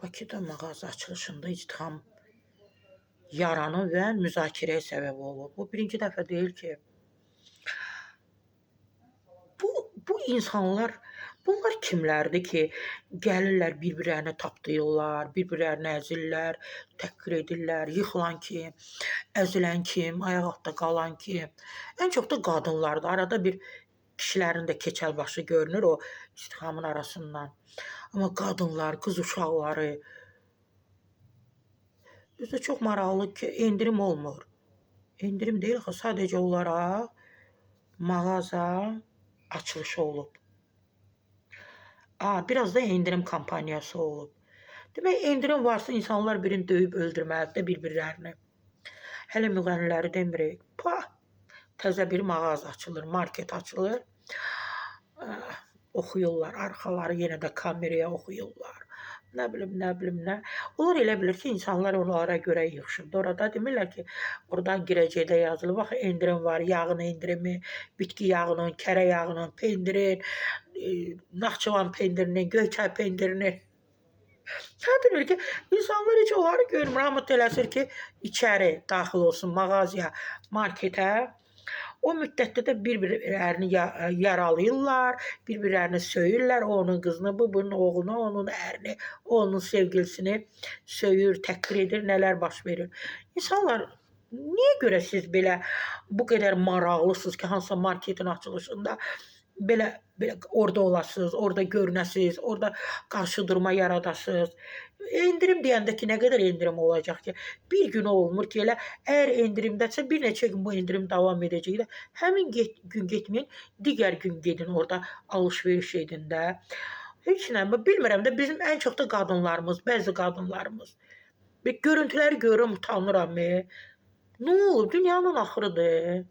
Bakıda mağaza açılışında izdiham yaranı və müzakirəyə səbəb olub. Bu birinci dəfə deyil ki, bu insanlar, bunlar kimlərdir ki, gəlirlər bir-birlərini tapdayırlar, bir-birlərini əzirlər, təhqir edirlər, yıxılan kim, əzilən kim, ayaq altda qalan kim. Ən çox da qadınlardır. Arada bir kişilərin də keçəlbaşı görünür o izdihamın arasından. Amma qadınlar, qız uşaqları, bizdə çox maraqlı ki, endirim olmur. Endirim deyil, sadəcə olaraq mağaza açılışı olub. Biraz da endirim kampaniyası olub. Demək, endirim varsa insanlar birini döyüb öldürməlidir bir-birlərini. Hələ müğənniləri demirik. Təzə bir mağaza açılır, market açılır. Oxuyurlar, arxaları yenə də kameraya oxuyurlar. Nə bilim nə. Onlar elə bilir ki, insanlar onlara görə yığışıb. Orada demirlər ki, oradan girəcəkdə yazılır. Bax, endirim var, yağın endirimi, bitki yağının, kərə yağının, pendirin, Naxçıvan pendirinin, Göyçay pendirinin. Demək ki, insanlar heç onları görmür. Hamı tələsir ki, içəri daxil olsun mağazaya, marketə. O müddətdə də bir-birlərini yaralayırlar, bir-birlərini söyürlər. O onun qızını, bu bunun oğlunu, onun ərini, o onun sevgilisini söyür, təhqir edir, nələr baş verir. İnsanlar, niyə görə siz belə bu qədər maraqlısınız ki, hansısa marketin açılışında belə orada olasınız, orada görünəsiniz, orada qarşıdurma yaradasınız. Endirim deyəndə ki, nə qədər endirim olacaq ki? Bir gün olmur ki, elə əgər endirimdəsə bir neçə gün bu endirim davam edəcək də, həmin gün getməyin, digər gün gedin orada alış-veriş edin də. Heç nə, bilmirəm də bizim ən çox da qadınlarımız, bəzi qadınlarımız. Görüntüləri görürəm, utanıram. Nə olub? Dünyanın axırıdır.